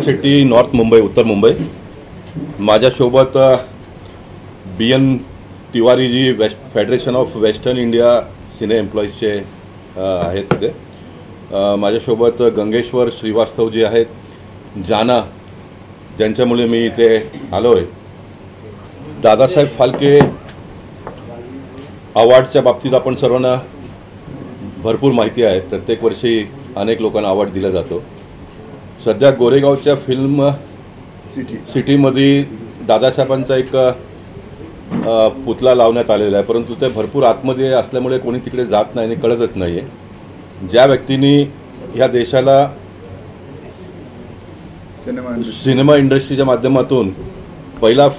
City, north Mumbai, Uttar Mumbai. माझ्यासोबत BN Tiwariji, federation of western India cine एम्प्लॉईजचे आहेत तिथे. माझ्यासोबत गंगेश्वर श्रीवास्तवजी आहेत, जाना, ज्यांच्यामुळे मी इथे आलो आहे. दादासाहेब फाल्के अवॉर्डच्या बाबतीत आपण सर्वांना भरपूर माहिती आहे. प्रत्येक वर्षी अनेक लोकांना अवॉर्ड दिला जातो. सध्या गोरेगावच्या फिल्म सिटीमध्ये दादासाहेबांचा एक पुतळा लावण्यात आलेला आहे, परंतु ते भरपूर आतमध्ये असल्यामुळे कोणी तिकडे जात नाही आणि कळतच नाही आहे. ज्या व्यक्तींनी ह्या देशाला सिनेमा इंडस्ट्रीच्या माध्यमातून पहिला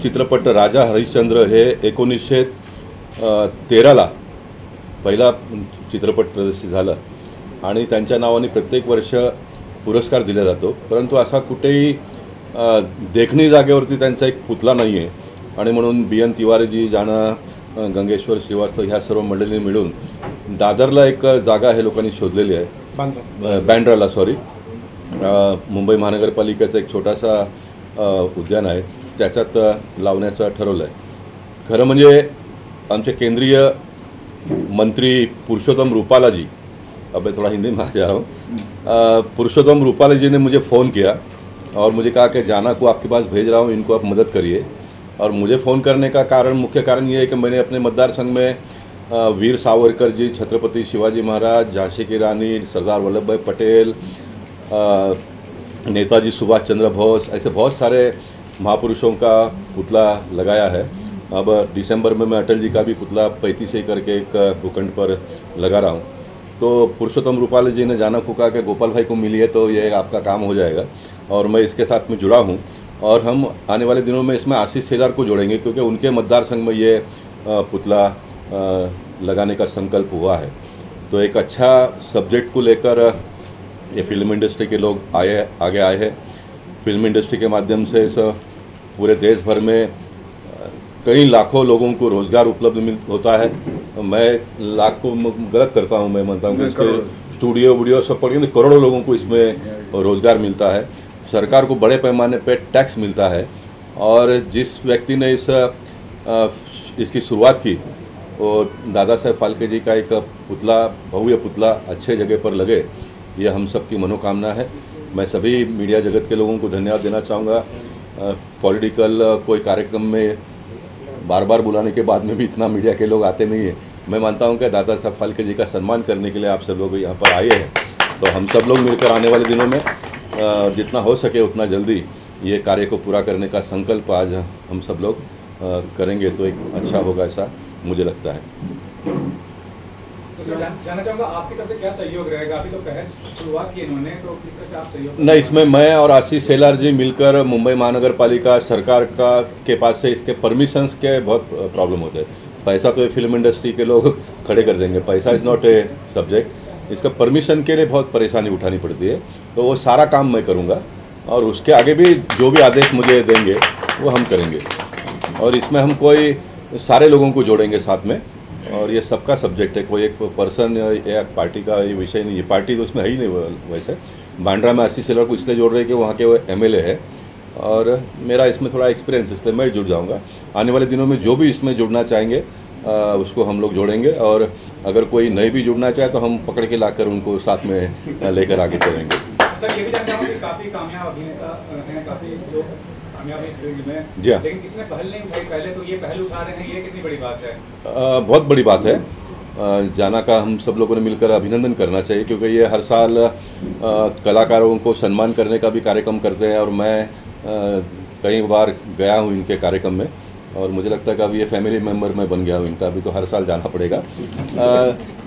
चित्रपट राजा हरिश्चंद्र हे 1913ला पहिला चित्रपट प्रदर्शित झाला आणि त्यांच्या नावाने प्रत्येक वर्ष पुरस्कार दिला जातो, परंतु असा कुठेही देखणी जागेवरती त्यांचा एक पुतळा नाही आहे. आणि म्हणून BN तिवारीजी, जाना, गंगेश्वर श्रीवास्तव ह्या सर्व मंडळींनी मिळून दादरला एक जागा हे लोकांनी शोधलेली आहे, बँड्राला, सॉरी, मुंबई महानगरपालिकेचा एक छोटासा उद्यान आहे, त्याच्यात लावण्याचं ठरवलं आहे. खरं म्हणजे आमचे केंद्रीय मंत्री पुरुषोत्तम रूपाला जी, अब मैं थोड़ा हिंदी में आ जा रहा हूँ, पुरुषोत्तम रूपाला जी ने मुझे फ़ोन किया और मुझे कहा कि जाना को आपके पास भेज रहा हूँ, इनको आप मदद करिए. और मुझे फ़ोन करने का मुख्य कारण ये है कि मैंने अपने मतदार संघ में वीर सावरकर जी, छत्रपति शिवाजी महाराज, झांसी की रानी, सरदार वल्लभ भाई पटेल, नेताजी सुभाष चंद्र बोस, ऐसे बहुत सारे महापुरुषों का पुतला लगाया है. अब दिसंबर में मैं अटल जी का भी पुतला 35 करके एक भूखंड पर लगा रहा हूँ. तो पुरुषोत्तम रूपाला जी ने जाना को कहा कि गोपाल भाई को मिलिए तो ये आपका काम हो जाएगा, और मैं इसके साथ में जुड़ा हूँ. और हम आने वाले दिनों में इसमें आशीष सेलार को जोड़ेंगे, क्योंकि उनके मतदार संघ में ये पुतला लगाने का संकल्प हुआ है. तो एक अच्छा सब्जेक्ट को लेकर ये फिल्म इंडस्ट्री के लोग आगे आए हैं. फिल्म इंडस्ट्री के माध्यम से इस पूरे देश भर में कई लाखों लोगों को रोज़गार उपलब्ध होता है. मैं लाख को गलत करता हूँ, मैं मानता हूँ कि इसके स्टूडियो वीडियो सब पढ़ेंगे तो करोड़ों लोगों को इसमें रोज़गार मिलता है. सरकार को बड़े पैमाने पर टैक्स मिलता है. और जिस व्यक्ति ने इसकी शुरुआत की वो दादा साहेब फाल्के जी का एक पुतला, भव्य पुतला अच्छे जगह पर लगे, ये हम सब की मनोकामना है. मैं सभी मीडिया जगत के लोगों को धन्यवाद देना चाहूँगा. पॉलिटिकल कोई कार्यक्रम में बार बार बुलाने के बाद में भी इतना मीडिया के लोग आते नहीं हैं. मैं मानता हूँ कि दादा साहब फाल्के जी का सम्मान करने के लिए आप सब लोग यहाँ पर आए हैं. तो हम सब लोग मिलकर आने वाले दिनों में जितना हो सके उतना जल्दी ये कार्य को पूरा करने का संकल्प आज हम सब लोग करेंगे, तो एक अच्छा होगा, ऐसा मुझे लगता है. तो जानना चाहूँगा आपकी तरफ से क्या सहयोग रहेगा? अभी तो पहल शुरुआत की इन्होंने, तो किस तरह से आप सहयोग? नहीं, इसमें मैं और आशीष सेलार जी मिलकर मुंबई महानगर पालिका सरकार के पास से इसके परमिशंस के बहुत प्रॉब्लम होते हैं. पैसा तो ये फिल्म इंडस्ट्री के लोग खड़े कर देंगे, पैसा इज़ नॉट ए सब्जेक्ट. इसका परमिशन के लिए बहुत परेशानी उठानी पड़ती है, तो वो सारा काम मैं करूँगा और उसके आगे भी जो भी आदेश मुझे देंगे वो हम करेंगे. और इसमें हम कोई सारे लोगों को जोड़ेंगे साथ में, और ये सबका सब्जेक्ट है, कोई एक पर्सन या पार्टी का ये विषय नहीं है. पार्टी तो उसमें है ही नहीं. वैसे बांद्रा में आशीष सेलार को इसलिए जोड़ रहे हैं कि वहाँ के वो MLA है और मेरा इसमें थोड़ा एक्सपीरियंस, इसलिए मैं जुड़ जाऊँगा. आने वाले दिनों में जो भी इसमें जुड़ना चाहेंगे उसको हम लोग जोड़ेंगे, और अगर कोई नहीं भी जुड़ना चाहे तो हम पकड़ के लाकर उनको साथ में लेकर आगे चलेंगे. सर, ये भी जानना चाहूँगा कि काफ़ी कामयाब अभिनेता हैं, काफ़ी लोग कामयाब इस फील्ड में, जी, लेकिन किसने पहल नहीं उठाई? पहले तो ये पहल उठा रहे हैं, ये कितनी बड़ी बात है? बहुत बड़ी बात है. जाना का हम सब लोगों ने मिलकर अभिनंदन करना चाहिए, क्योंकि ये हर साल कलाकारों को सम्मान करने का भी कार्यक्रम करते हैं, और मैं कई बार गया हूँ इनके कार्यक्रम में, और मुझे लगता है कि अब ये फैमिली मेम्बर मैं बन गया हूँ इनका. अभी तो हर साल जाना पड़ेगा.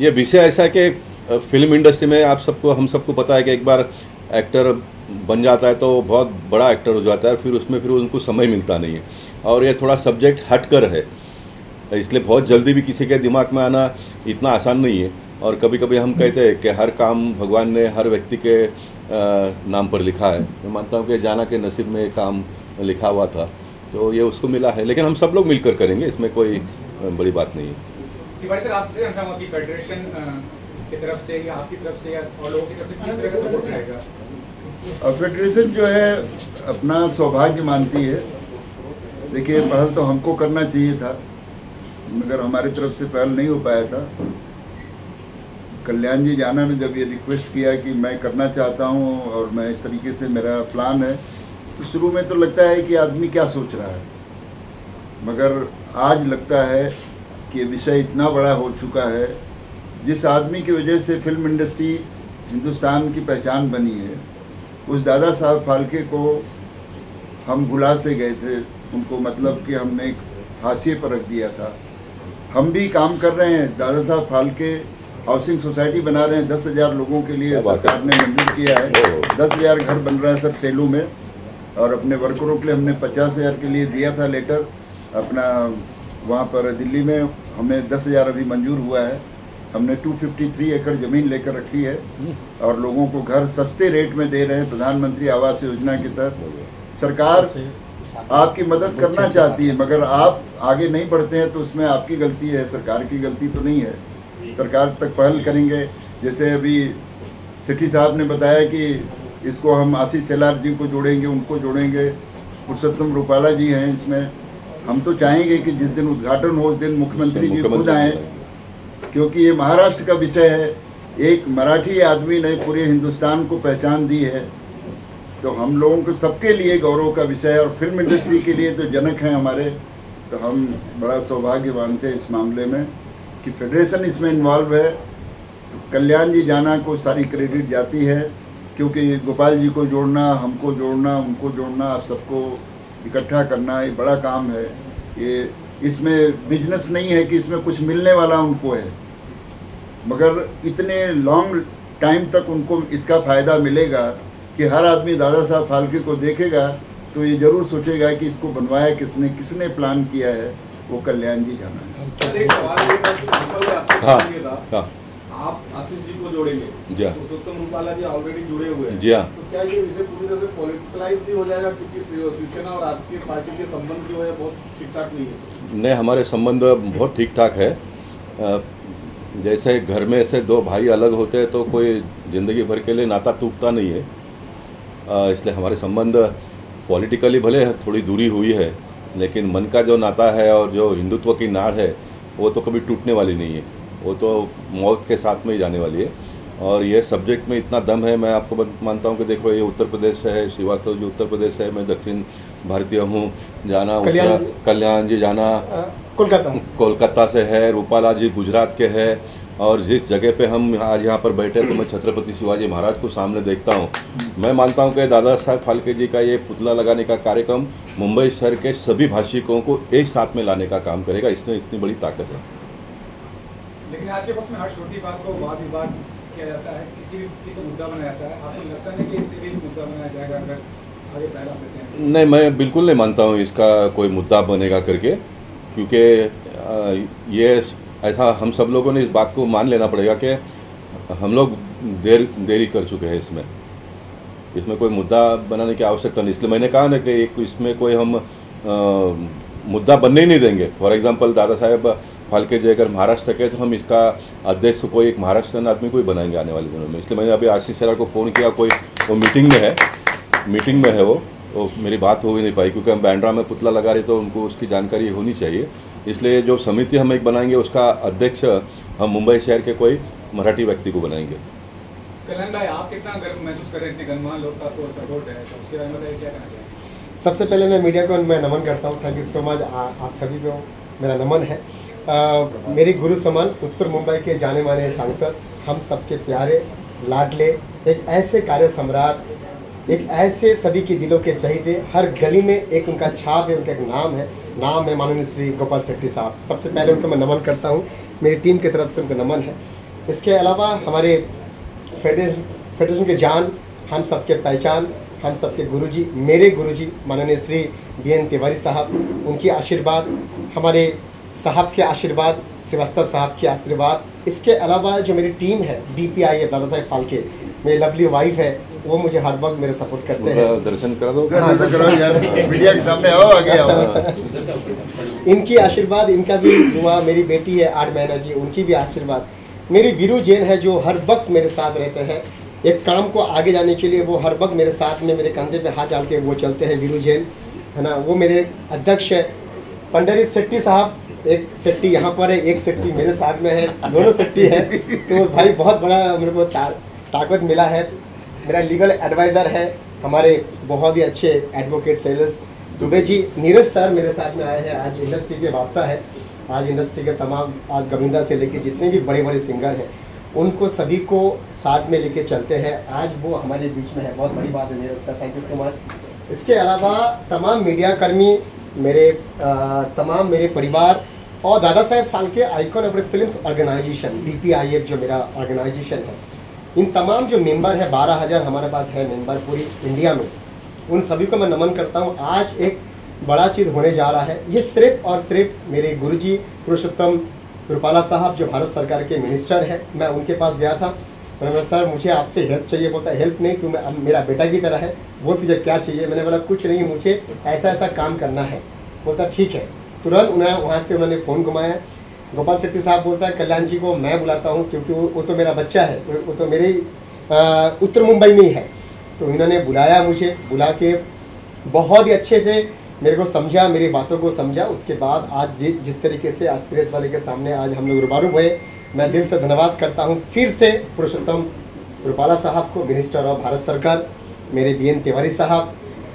ये विषय ऐसा है कि फिल्म इंडस्ट्री में हम सबको पता है कि एक बार एक्टर बन जाता है तो बहुत बड़ा एक्टर हो जाता है, फिर उनको समय मिलता नहीं है. और ये थोड़ा सब्जेक्ट हटकर है, इसलिए बहुत जल्दी भी किसी के दिमाग में आना इतना आसान नहीं है. और कभी कभी हम कहते हैं कि हर काम भगवान ने हर व्यक्ति के नाम पर लिखा है. मैं मानता हूँ कि जाना के नसीब में काम लिखा हुआ था, तो ये उसको मिला है. लेकिन हम सब लोग मिलकर करेंगे, इसमें कोई बड़ी बात नहीं है. तिवारी सर, आपसे जानना चाहूँगा कि फेडरेशन की तरफ से या आपकी तरफ से या और लोगों की तरफ से किस तरह का सपोर्ट रहेगा? फेडरेशन जो है अपना सौभाग्य मानती है। देखिए, पहल तो हमको करना चाहिए था, मगर हमारी तरफ से पहल नहीं हो पाया था। कल्याण जी जाना ने जब ये रिक्वेस्ट किया कि मैं करना चाहता हूँ और मैं इस तरीके से मेरा प्लान है, तो शुरू में तो लगता है कि आदमी क्या सोच रहा है, मगर आज लगता है कि विषय इतना बड़ा हो चुका है। जिस आदमी की वजह से फिल्म इंडस्ट्री हिंदुस्तान की पहचान बनी है, उस दादा साहब फाल्के को हम भुला से गए थे। उनको मतलब कि हमने एक हाशिए पर रख दिया था। हम भी काम कर रहे हैं, दादा साहब फाल्के हाउसिंग सोसाइटी बना रहे हैं, 10,000 लोगों के लिए सरकार ने मंजूर किया है। 10,000 घर बन रहा है सर सेलू में, और अपने वर्करों के लिए हमने 50,000 के लिए दिया था लेटर अपना वहाँ पर दिल्ली में। हमें 10,000 अभी मंजूर हुआ है। हमने 253 एकड़ ज़मीन लेकर रखी है और लोगों को घर सस्ते रेट में दे रहे हैं। प्रधानमंत्री आवास योजना के तहत सरकार आपकी मदद करना चाहती है, मगर आप आगे नहीं बढ़ते हैं तो उसमें आपकी गलती है, सरकार की गलती तो नहीं है। सरकार तक पहल करेंगे। जैसे अभी सेठी साहब ने बताया कि इसको हम आशीष सेलार जी को जोड़ेंगे, उनको जोड़ेंगे, पुरुषोत्तम रूपाला जी हैं इसमें। हम तो चाहेंगे कि जिस दिन उद्घाटन हो उस दिन मुख्यमंत्री जी खुद आएँ, क्योंकि ये महाराष्ट्र का विषय है। एक मराठी आदमी ने पूरे हिंदुस्तान को पहचान दी है, तो हम लोगों को सबके लिए गौरव का विषय है। और फिल्म इंडस्ट्री के लिए तो जनक हैं हमारे, तो हम बड़ा सौभाग्य मानते हैं इस मामले में कि फेडरेशन इसमें इन्वॉल्व है। तो कल्याण जी जाना को सारी क्रेडिट जाती है, क्योंकि गोपाल जी को जोड़ना, हमको जोड़ना, उनको जोड़ना, आप सबको इकट्ठा करना, ये बड़ा काम है। ये इसमें बिजनेस नहीं है कि इसमें कुछ मिलने वाला उनको है, मगर इतने लॉन्ग टाइम तक उनको इसका फ़ायदा मिलेगा कि हर आदमी दादा साहब फाल्के को देखेगा तो ये ज़रूर सोचेगा कि इसको बनवाया किसने, किसने प्लान किया है, वो कल्याण जी जाना है। हाँ, आप आशीष जी को जोड़ेंगे, जी हाँ, पुरुषोत्तम रूपाला जी ऑलरेडी जुड़े हुए हैं, जी हाँ। तो क्या ये विषय पूरी तरह से पॉलिटिकलाइज भी हो जाएगा, क्योंकि शिवसेना और आपकी पार्टी के संबंध जो है बहुत ठीक ठाक नहीं है? नहीं, हमारे संबंध बहुत ठीक ठाक है। जैसे घर में से दो भाई अलग होते हैं तो कोई ज़िंदगी भर के लिए नाता टूटता नहीं है, इसलिए हमारे संबंध पॉलिटिकली भले थोड़ी दूरी हुई है, लेकिन मन का जो नाता है और जो हिंदुत्व की नाड़ है वो तो कभी टूटने वाली नहीं है, वो तो मौत के साथ में ही जाने वाली है। और ये सब्जेक्ट में इतना दम है, मैं आपको मानता हूँ कि देखो ये उत्तर प्रदेश है, श्रीवास्तव जी उत्तर प्रदेश है, मैं दक्षिण भारतीय हूँ, जाना कल्याण जी जाना कोलकाता से है, रूपाला जी गुजरात के है। और जिस जगह पे हम आज यहाँ पर बैठे तो मैं छत्रपति शिवाजी महाराज को सामने देखता हूँ। मैं मानता हूँ कि दादा साहब फाल्के जी का ये पुतला लगाने का कार्यक्रम मुंबई शहर के सभी भाषिकों को एक साथ में लाने का काम करेगा, इसमें इतनी बड़ी ताकत है। लेकिन आज के वक्त में हर छोटी बात को वाद विवाद किया जाता है, किसी भी चीज़ को मुद्दा बनाया जाता है। आपको लगता है कि इसे भी मुद्दा बनाया जाएगा अगर आगे पहला देते हैं? नहीं, मैं बिल्कुल नहीं मानता हूँ इसका कोई मुद्दा बनेगा करके, क्योंकि ये ऐसा हम सब लोगों ने इस बात को मान लेना पड़ेगा कि हम लोग देरी कर चुके हैं। इसमें कोई मुद्दा बनाने की आवश्यकता नहीं। इसलिए मैंने कहा ना कि इसमें कोई हम मुद्दा बनने ही नहीं देंगे। फॉर एग्जांपल दादा साहब फाल्के जी अगर महाराष्ट्र के, तो हम इसका अध्यक्ष कोई एक महाराष्ट्र आदमी को ही बनाएंगे आने वाले दिनों में। इसलिए मैंने अभी आशीष सेलार को फ़ोन किया, कोई वो मीटिंग में है वो मेरी बात हो ही नहीं पाई, क्योंकि हम बैंड्रा में पुतला लगा रहे तो उनको उसकी जानकारी होनी चाहिए। इसलिए जो समिति हम एक बनाएंगे उसका अध्यक्ष हम मुंबई शहर के कोई मराठी व्यक्ति को बनाएंगे। कल्याण भाई, आप कितना गर्व महसूस कर रहे हैं, इतने गणमान्य लोग का तो सपोर्ट है, तो उसके बारे में बताइए क्या कहना चाहिए? सबसे पहले मैं मीडिया को मैं नमन करता हूँ। थैंक यू सो मच, आप सभी को मेरा नमन है। मेरे गुरु समान उत्तर मुंबई के जाने माने सांसद, हम सबके प्यारे लाडले, एक ऐसे कार्य सम्राट, एक ऐसे सभी के दिलों के चहेते, हर गली में एक उनका छाप है, उनका एक नाम है माननीय श्री गोपाल शेट्टी साहब। सबसे पहले उनको मैं नमन करता हूँ, मेरी टीम की तरफ से उनको नमन है। इसके अलावा हमारे फेडरेशन के जान, हम सबके पहचान, हम सबके गुरुजी, मेरे गुरुजी माननीय श्री BN तिवारी साहब, उनकी आशीर्वाद, हमारे साहब के आशीर्वाद, श्रीवास्तव साहब के आशीर्वाद। इसके अलावा जो मेरी टीम है DPI है दादा साहब फाल्के, मेरी लवली वाइफ है, वो मुझे हर वक्त मेरे सपोर्ट करते हैं। दर्शन करा दो, दर्शन करो यार, मीडिया के सामने आओ, आगे आओ। इनकी आशीर्वाद, इनका भी दुआ, मेरी बेटी है 8 महीना की, उनकी भी आशीर्वाद। मेरी वीरू जैन है जो हर वक्त मेरे साथ रहते हैं। एक काम को आगे जाने के लिए वो हर वक्त मेरे साथ में, मेरे कंधे पे हाथ डाल के वो चलते हैं, वीरू जैन है ना। वो मेरे अध्यक्ष है। पंडित सेट्टी साहब, एक सेट्टी यहाँ पर है, एक सेट्टी मेरे साथ में है, दोनों सेट्टी है। तो भाई बहुत बड़ा मेरे को ताकत मिला है। मेरा लीगल एडवाइज़र है, हमारे बहुत ही अच्छे advocate sales Dubey ji. Neeraj sir मेरे साथ में आए हैं, आज इंडस्ट्री के बादशाह है। आज इंडस्ट्री के तमाम, आज गोविंदा से लेके जितने भी बड़े बड़े सिंगर हैं उनको सभी को साथ में लेके चलते हैं। आज वो हमारे बीच में है, बहुत बड़ी बात है Neeraj sir, thank you so much. इसके अलावा तमाम मीडिया कर्मी, मेरे तमाम मेरे परिवार और Dada Saheb Phalke icon of films organisation DPIF जो मेरा ऑर्गेनाइजेशन है, इन तमाम जो मेंबर है 12,000 हमारे पास है मेंबर पूरी इंडिया में, उन सभी को मैं नमन करता हूँ। आज एक बड़ा चीज़ होने जा रहा है। ये सिर्फ और सिर्फ मेरे गुरुजी पुरुषोत्तम रूपाला साहब जो भारत सरकार के मिनिस्टर है, मैं उनके पास गया था। मैंने बोला सर मुझे आपसे हेल्प चाहिए। बोलता हेल्प नहीं, तू मेरा बेटा की तरह है, वो तुझे क्या चाहिए। मैंने बोला कुछ नहीं, मुझे ऐसा ऐसा काम करना है। बोलता ठीक है। तुरंत वहाँ से उन्होंने फ़ोन घुमाया। गोपाल शेट्टी साहब बोलता है कल्याण जी को मैं बुलाता हूँ क्योंकि वो तो मेरा बच्चा है, वो तो मेरे उत्तर मुंबई में ही है। तो इन्होंने बुलाया मुझे, बुला के बहुत ही अच्छे से मेरे को समझा, मेरी बातों को समझा। उसके बाद आज जिस तरीके से आज प्रेस वाले के सामने आज हम लोग रूबरू हुए, मैं दिल से धन्यवाद करता हूँ फिर से पुरुषोत्तम रूपाला साहब को, मिनिस्टर ऑफ भारत सरकार, मेरे BN तिवारी साहब,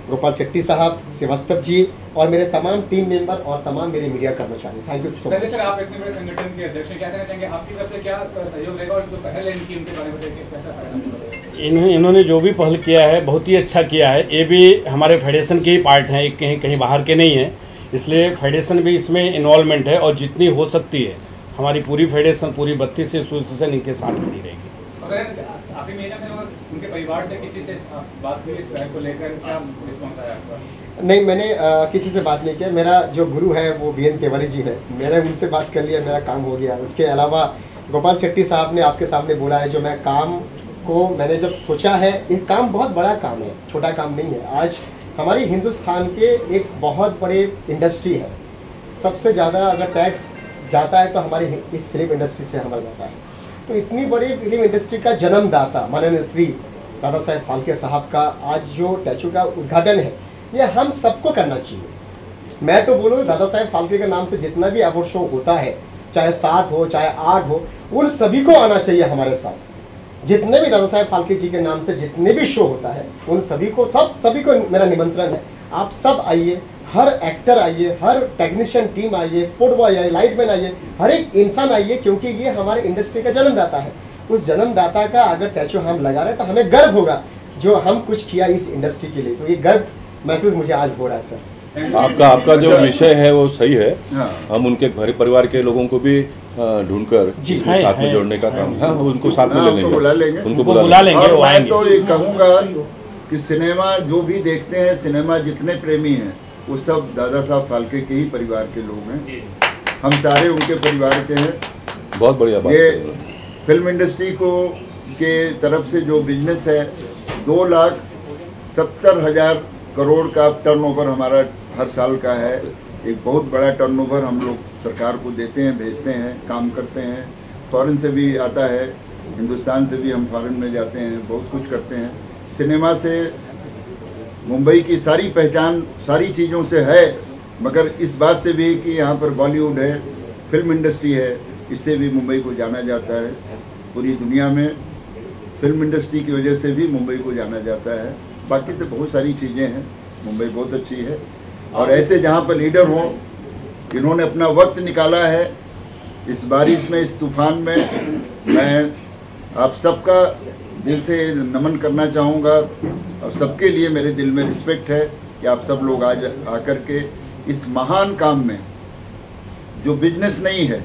गोपाल शेट्टी साहब, श्रीवास्तव जी और मेरे तमाम टीम मेंबर और तमाम मेरे मीडिया कर्मचारी, thank you so much. Sir आप इतने बड़े संगठन के अध्यक्ष क्या कहना चाहेंगे, आपकी तरफ से क्या सहयोग रहेगा और जो पहल है इनकी उनके बारे में बताइए कैसा? इन्होंने जो भी पहल किया है बहुत ही अच्छा किया है। ये भी हमारे फेडरेशन के ही पार्ट हैं, कहीं बाहर के नहीं हैं, इसलिए फेडरेशन भी इसमें इन्वॉल्वमेंट है और जितनी हो सकती है हमारी पूरी फेडरेशन, पूरी 32 एसोसिएशन इनके साथ खड़ी रहेगी। आपकी मेरा उनके परिवार से किसी से बात हुई इस पहल को लेकर, क्या रिस्पॉन्स आया आपका? नहीं, मैंने किसी से बात नहीं किया। मेरा जो गुरु है वो BN तिवारी जी है, मैंने उनसे बात कर लिया, मेरा काम हो गया। उसके अलावा गोपाल शेट्टी साहब ने आपके सामने बोला है, जो मैं काम को मैंने जब सोचा है, ये काम बहुत बड़ा काम है, छोटा काम नहीं है। आज हमारी हिंदुस्तान के एक बहुत बड़े इंडस्ट्री है, सबसे ज़्यादा अगर टैक्स जाता है तो हमारी इस फिल्म इंडस्ट्री से हमारा जाता है। तो इतनी बड़ी फिल्म इंडस्ट्री का जन्मदाता माननीय श्री दादा साहेब फाल्के साहब का आज जो स्टैचू का उद्घाटन है, ये हम सबको करना चाहिए। मैं तो बोलूँ दादा साहेब फाल्के के नाम से जितना भी अवार्ड शो होता है, चाहे 7 हो चाहे 8 हो, उन सभी को आना चाहिए हमारे साथ। जितने भी दादा साहेब फाल्के जी के नाम से जितने भी शो होता है, उन सभी को सभी को मेरा निमंत्रण है, आप सब आइए, हर एक्टर आइए, हर टेक्नीशियन टीम आइए, स्पोर्ट बॉय आइए, लाइटमैन आइए, हर एक इंसान आइए, क्योंकि ये हमारे इंडस्ट्री का जन्मदाता है। उस जन्मदाता का अगर स्टैचू हम लगा रहे हैं तो हमें गर्व होगा जो हम कुछ किया इस इंडस्ट्री के लिए। तो ये गर्व महसूस मुझे आज हो रहा है सर। आपका जो विषय है वो सही है। हम उनके घर परिवार के लोगों को भी ढूंढकर साथ में जोड़ने का काम है, उनको साथ में उनको बुला लेंगे। और मैं तो ये कहूँगा कि सिनेमा जो भी देखते हैं, सिनेमा जितने प्रेमी हैं वो सब दादा साहब फाल्के के ही परिवार के लोग हैं। हम सारे उनके परिवार के हैं। बहुत बढ़िया बात। ये फिल्म इंडस्ट्री को के तरफ से जो बिजनेस है, 2,70,000 करोड़ का टर्नओवर हमारा हर साल का है। एक बहुत बड़ा टर्नओवर हम लोग सरकार को देते हैं, भेजते हैं, काम करते हैं। फॉरेन से भी आता है, हिंदुस्तान से भी हम फॉरेन में जाते हैं, बहुत कुछ करते हैं। सिनेमा से मुंबई की सारी पहचान सारी चीज़ों से है, मगर इस बात से भी कि यहाँ पर बॉलीवुड है, फिल्म इंडस्ट्री है, इससे भी मुंबई को जाना जाता है। पूरी दुनिया में फिल्म इंडस्ट्री की वजह से भी मुंबई को जाना जाता है। बाकी तो बहुत सारी चीज़ें हैं, मुंबई बहुत अच्छी है। और ऐसे जहाँ पर लीडर हों, इन्होंने अपना वक्त निकाला है इस बारिश में, इस तूफान में। मैं आप सबका दिल से नमन करना चाहूँगा और सबके लिए मेरे दिल में रिस्पेक्ट है कि आप सब लोग आज आकर के इस महान काम में, जो बिजनेस नहीं है,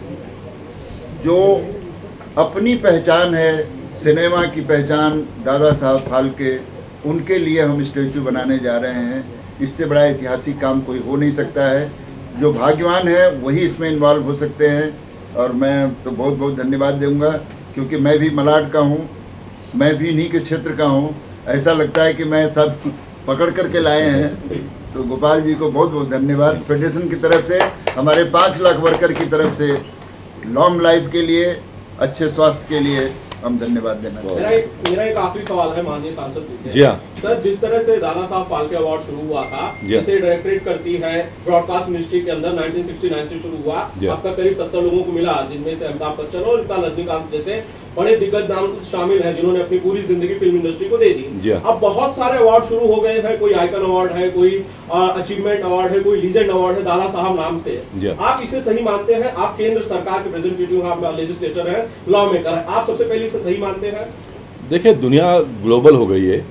जो अपनी पहचान है, सिनेमा की पहचान दादा साहब फाल्के, उनके लिए हम स्टैचू बनाने जा रहे हैं। इससे बड़ा ऐतिहासिक काम कोई हो नहीं सकता है। जो भाग्यवान है वही इसमें इन्वॉल्व हो सकते हैं। और मैं तो बहुत बहुत धन्यवाद दूंगा, क्योंकि मैं भी मलाड का हूँ, मैं भी इन्हीं के क्षेत्र का हूँ। ऐसा लगता है कि मैं सब पकड़ करके लाए हैं। तो गोपाल जी को बहुत बहुत धन्यवाद। फेडरेशन की तरफ से, हमारे 5 लाख वर्कर की तरफ से लॉन्ग लाइफ के लिए अच्छे स्वास्थ्य के लिए हम धन्यवाद देना चाहते हैं। मेरा एक आखिरी सवाल है माननीय सांसद जी से। जी हाँ सर, जिस तरह से दादा साहब फाल्के अवार्ड शुरू हुआ था, जिसे डायरेक्टरेट करती है ब्रॉडकास्ट मिनिस्ट्री के अंदर 1969 से शुरू हुआ, आपका करीब 70 लोगों को मिला, जिनमें से अमिताभ बच्चन और इस साल रजनीकांत जैसे बड़े दिग्गज नाम शामिल हैं, जिन्होंने अपनी पूरी जिंदगी फिल्म इंडस्ट्री को दे दी। अब बहुत सारे अवार्ड शुरू हो गए हैं, कोई आइकन अवार्ड है, कोई अचीवमेंट अवार्ड है, कोई लीजेंड अवार्ड है दादा साहब नाम से। आप इसे सही मानते हैं? आप केंद्र सरकार के रिप्रेजेंटेटिव, आप लेजिस्लेटर हैं, लॉ मेकर हैं, आप सबसे पहले इसे सही मानते हैं? देखिए, दुनिया ग्लोबल हो गई है।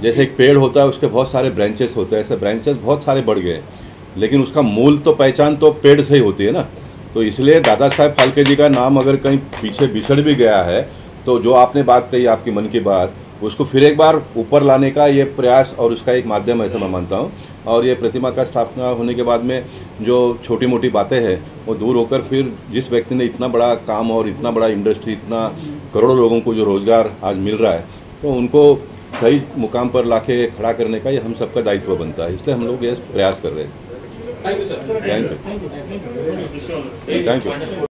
जैसे एक पेड़ होता है, उसके बहुत सारे ब्रांचेस होते हैं, ऐसे ब्रांचेस बहुत सारे बढ़ गए, लेकिन उसका मूल तो पहचान तो पेड़ से ही होती है ना। तो इसलिए दादा साहब फाल्के जी का नाम अगर कहीं पीछे बिछड़ भी गया है, तो जो आपने बात कही, आपकी मन की बात, उसको फिर एक बार ऊपर लाने का ये प्रयास और उसका एक माध्यम ऐसा मैं मानता हूँ। और ये प्रतिमा का स्थापना होने के बाद में जो छोटी मोटी बातें हैं वो दूर होकर फिर जिस व्यक्ति ने इतना बड़ा काम और इतना बड़ा इंडस्ट्री, इतना करोड़ों लोगों को जो रोज़गार आज मिल रहा है, तो उनको सही मुकाम पर लाके खड़ा करने का ये हम सबका दायित्व बनता है। इसलिए हम लोग ये प्रयास कर रहे हैं। Thank you sir. Thank you.